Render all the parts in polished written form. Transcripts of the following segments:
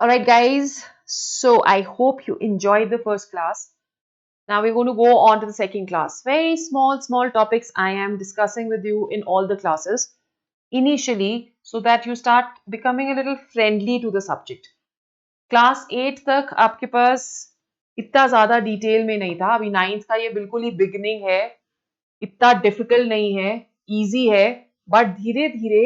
Alright guys, so I hope you enjoyed the first class. Now we're going to go on to the second class. Very small topics I am discussing with you in all the classes initially so that you start becoming a little friendly to the subject. Class 8 तक आपके पास इतना ज़्यादा detail में नहीं था. अभी 9th का ये बिल्कुल ही बिगिनिंग है. इतना डिफिकल्ट नहीं है, इजी है, बट धीरे धीरे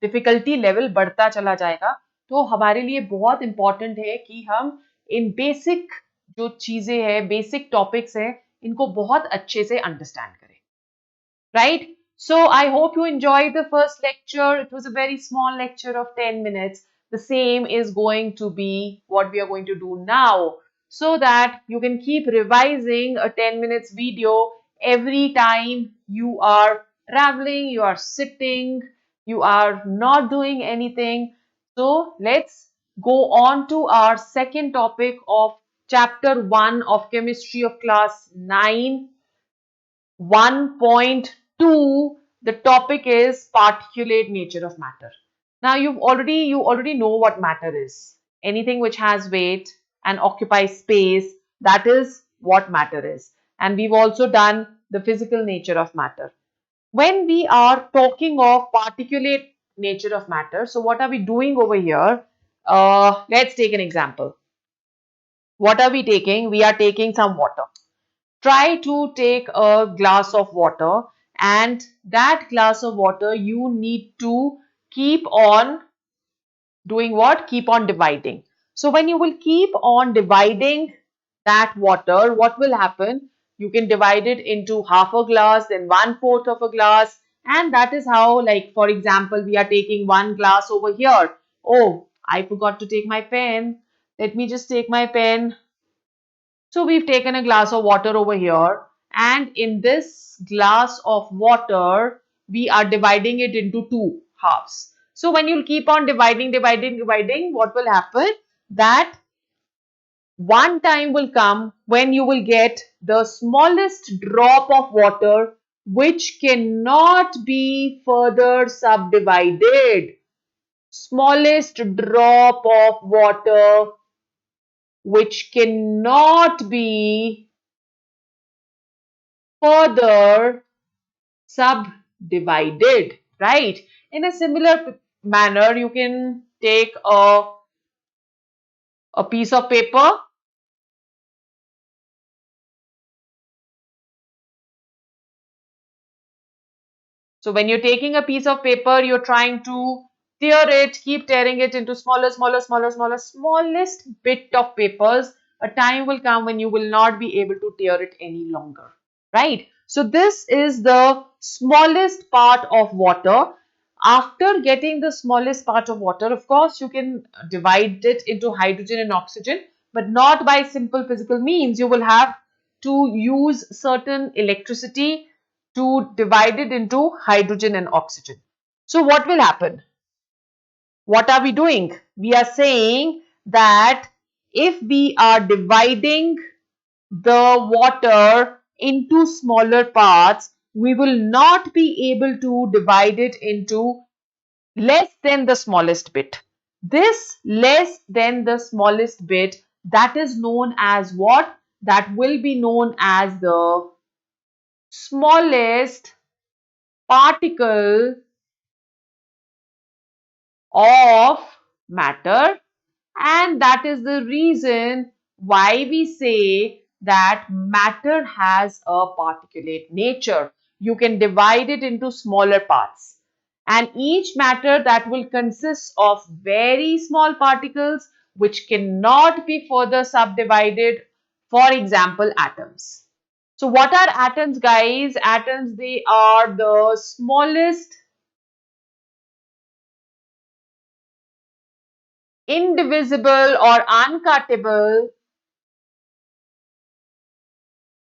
डिफिकल्टी लेवल बढ़ता चला जाएगा. तो हमारे लिए बहुत इंपॉर्टेंट है कि हम इन बेसिक जो चीजें हैं, बेसिक टॉपिक्स हैं, इनको बहुत अच्छे से अंडरस्टैंड करें. Right? So I hope you enjoyed the first lecture. It was a very small lecture of 10 minutes. The same is going to be what we are going to do now, so that you can keep revising a 10 minutes video every time you are traveling, you are sitting, you are not doing anything. So let's go on to our second topic of chapter 1 of chemistry of class 9. 1.2, the topic is particulate nature of matter. Now you already know what matter is. Anything which has weight and occupies space, that is what matter is. And we've also done the physical nature of matter. When we are talking of particulate nature of matter, so what are we doing over here? Let's take an example. What are we taking? We are taking some water. Try to take a glass of water, and that glass of water you need to keep on doing what? Keep on dividing. So when you will keep on dividing that water, what will happen? You can divide it into half a glass, then 1/4 of a glass, and that is how, like for example, we are taking one glass over here. Oh, I forgot to take my pen. Let me just take my pen. So we've taken a glass of water over here, and in this glass of water, we are dividing it into two halves. So when you'll keep on dividing, what will happen? That one time will come when you will get the smallest drop of water which cannot be further subdivided. Smallest drop of water which cannot be further subdivided, right? In a similar manner, you can take a piece of paper. So when you're taking a piece of paper, you're trying to tear it, keep tearing it into smallest bit of papers. A time will come when you will not be able to tear it any longer, right? So this is the smallest part of water. After getting the smallest part of water, of course, you can divide it into hydrogen and oxygen, but not by simple physical means. You will have to use certain electricity to divide it into hydrogen and oxygen. So what will happen? What are we doing? We are saying that if we are dividing the water into smaller parts, we will not be able to divide it into less than the smallest bit. This less than the smallest bit, that is known as what? That will be known as the smallest particle of matter, and that is the reason why we say that matter has a particulate nature. You can divide it into smaller parts, and each matter that will consist of very small particles which cannot be further subdivided. For example, atoms. So what are atoms, guys? Atoms, they are the smallest indivisible or uncuttable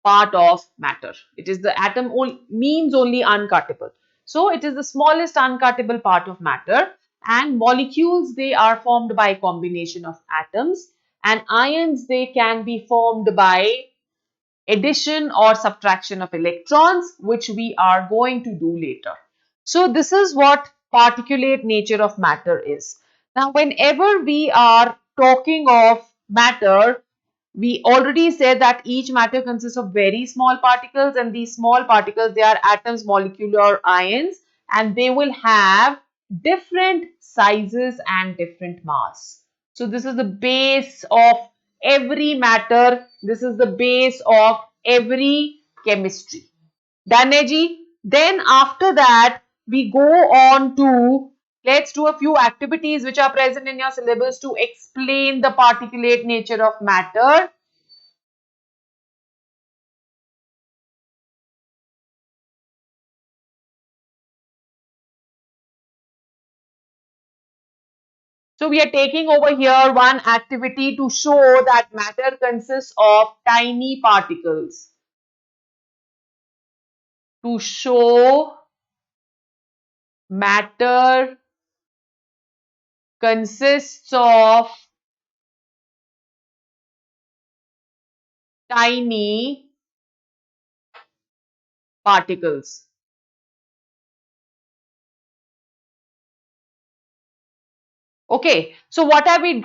part of matter. It is the atom means only uncuttable. So it is the smallest uncuttable part of matter, and molecules, they are formed by combination of atoms, and ions, they can be formed by addition or subtraction of electrons, which we are going to do later. So this is what particulate nature of matter is. Now whenever we are talking of matter, we already said that each matter consists of very small particles, and these small particles, they are atoms, molecular ions, and they will have different sizes and different mass. So this is the base of every matter. This is the base of every chemistry. Done, hai ji? Then after that, we go on to, let's do a few activities which are present in your syllabus to explain the particulate nature of matter. So we are taking over here one activity to show that matter consists of tiny particles. To show matter consists of tiny particles. Okay, so what are we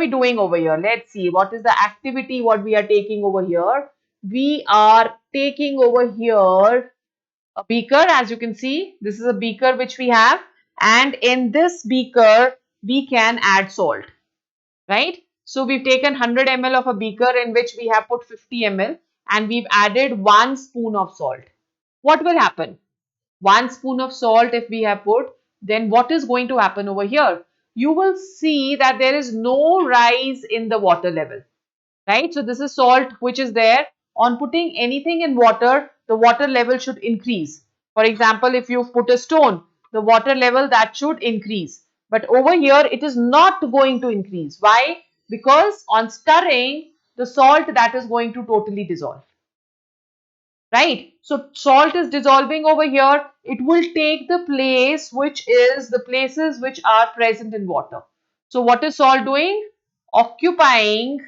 doing over here? Let's see what is the activity what we are taking over here. We are taking over here a beaker. As you can see, this is a beaker which we have, and in this beaker we can add salt, right? So we've taken 100 ml of a beaker in which we have put 50 ml, and we've added 1 spoon of salt. What will happen? 1 spoon of salt if we have put, then what is going to happen over here? You will see that there is no rise in the water level, right? So this is salt which is there. On putting anything in water, the water level should increase. For example, if you've put a stone, the water level that should increase. But over here, it is not going to increase. Why? Because on stirring, the salt that is going to totally dissolve. Right? So salt is dissolving over here. It will take the place which is the places which are present in water. So what is salt doing? Occupying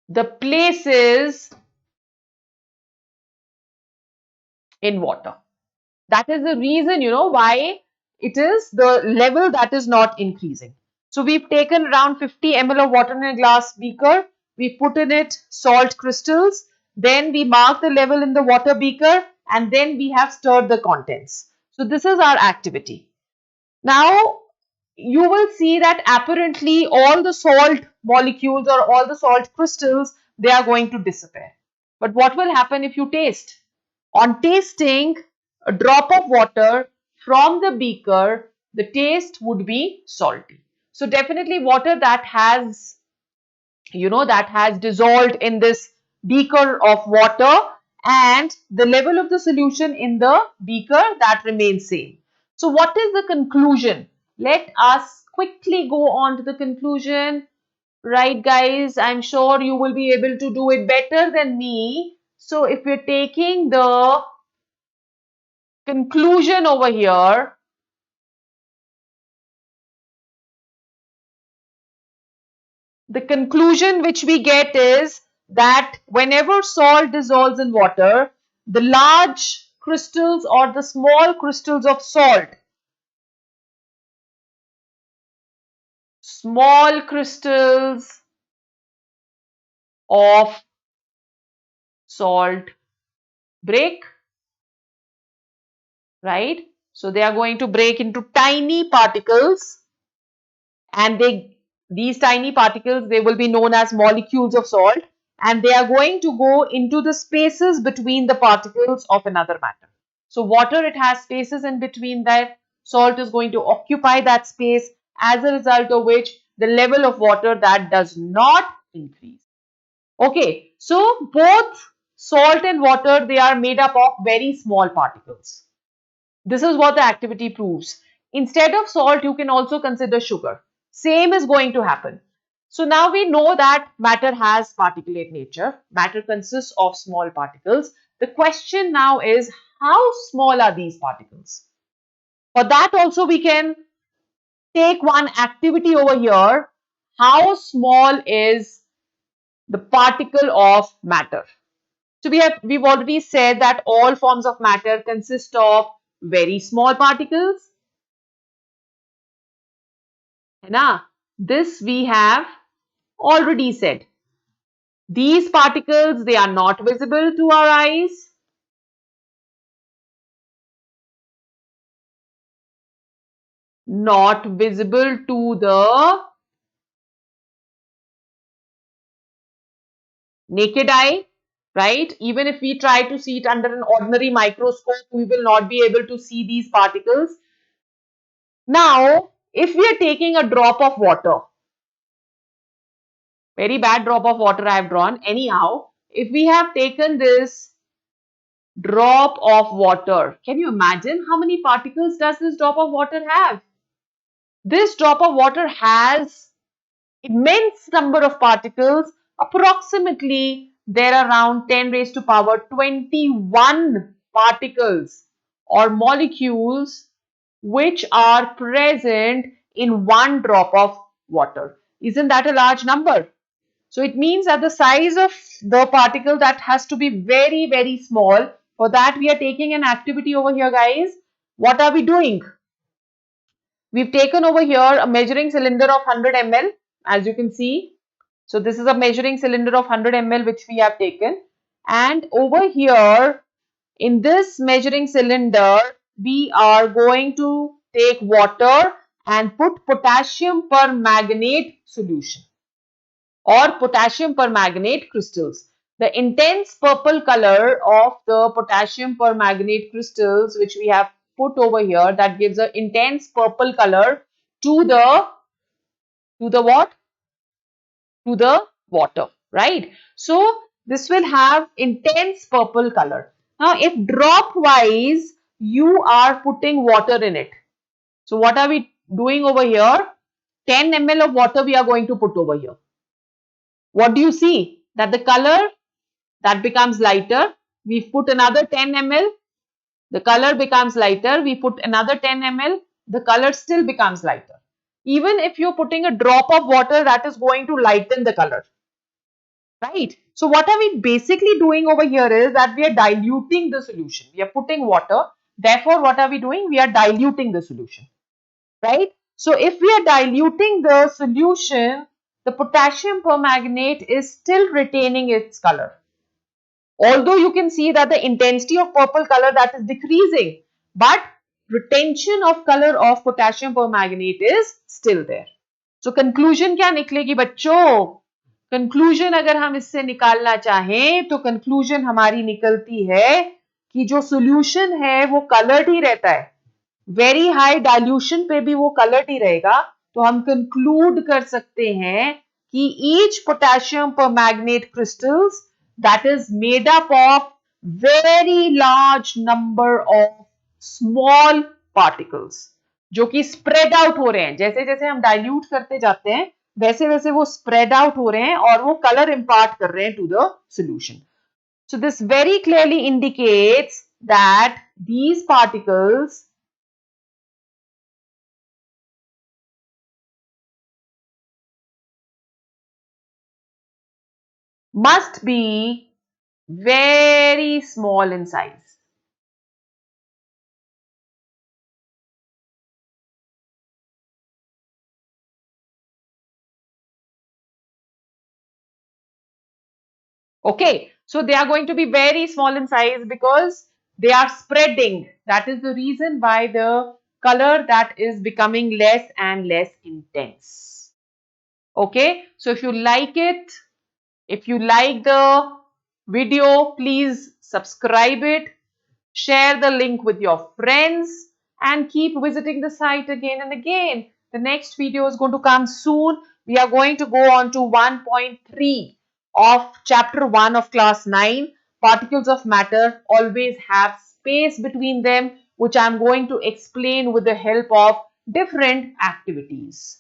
the places in water. That is the reason, why it is the level that is not increasing. So we've taken around 50 ml of water in a glass beaker. We put in it salt crystals. Then we mark the level in the water beaker, and then we have stirred the contents. So this is our activity. Now you will see that apparently all the salt molecules or all the salt crystals, they are going to disappear. But what will happen if you taste? On tasting a drop of water from the beaker, the taste would be salty. So definitely water that has, that has dissolved in this beaker of water, and the level of the solution in the beaker that remains same. So what is the conclusion? Let us quickly go on to the conclusion. Right, guys, I'm sure you will be able to do it better than me. So if we're taking the conclusion over here, the conclusion which we get is that whenever salt dissolves in water, the large crystals or the small crystals of salt, small crystals of salt break, right? So they are going to break into tiny particles, and these tiny particles, they will be known as molecules of salt, and they are going to go into the spaces between the particles of another matter. So water, it has spaces in between that. Salt is going to occupy that space, as a result of which the level of water that does not increase. Okay, so both salt and water, they are made up of very small particles. This is what the activity proves. Instead of salt, you can also consider sugar. Same is going to happen. So now we know that matter has particulate nature. Matter consists of small particles. The question now is, how small are these particles? For that also we can take one activity over here. How small is the particle of matter. So we've already said that all forms of matter consist of very small particles. Now, this we have already said. These particles, they are not visible to our eyes. Not visible to the naked eye, right? Even if we try to see it under an ordinary microscope, we will not be able to see these particles. Now, if we are taking a drop of water, very bad drop of water I have drawn. Anyhow, if we have taken this drop of water, can you imagine how many particles does this drop of water have? This drop of water has immense number of particles. Approximately there are around 10 raised to power 21 particles or molecules which are present in one drop of water. Isn't that a large number? So it means that the size of the particle that has to be very, very small. For that we are taking an activity over here, guys. What are we doing? We've taken over here a measuring cylinder of 100 ml, as you can see. So this is a measuring cylinder of 100 ml which we have taken. And over here in this measuring cylinder, we are going to take water and put potassium permanganate solution or potassium permanganate crystals. The intense purple color of the potassium permanganate crystals which we have put over here, that gives an intense purple color to the what? To the water, right? So this will have intense purple color. Now if drop wise you are putting water in it. So what are we doing over here? 10 ml of water we are going to put over here. What do you see? That the color that becomes lighter. We put another 10 ml. The color becomes lighter. We put another 10 ml. The color still becomes lighter. Even if you're putting a drop of water, that is going to lighten the color. Right? So what are we basically doing over here is that we are diluting the solution. We are putting water. Therefore, what are we doing? We are diluting the solution. Right? So if we are diluting the solution, the potassium permanganate is still retaining its color. Although you can see that the intensity of purple color that is decreasing, but retention of color of potassium permanganate is still there. So conclusion क्या निकलेगी बच्चों? Conclusion अगर हम इससे निकालना चाहें तो conclusion हमारी निकलती है कि जो solution है वो colored ही रहता है. Very high dilution पे भी वो colored ही रहेगा. तो हम conclude कर सकते हैं कि each potassium permanganate crystals that is made up of very large number of small particles जो कि spread out हो रहे हैं. जैसे जैसे हम dilute करते जाते हैं वैसे वैसे वो spread out हो रहे हैं और वो color impart कर रहे हैं to the solution. So this very clearly indicates that these particles must be very small in size. Okay, so they are going to be very small in size because they are spreading. That is the reason why the color that is becoming less and less intense. Okay, so if you like it, if you like the video, please subscribe it, share the link with your friends and keep visiting the site again and again. The next video is going to come soon. We are going to go on to 1.3 of chapter 1 of class 9. Particles of matter always have space between them, which I am going to explain with the help of different activities.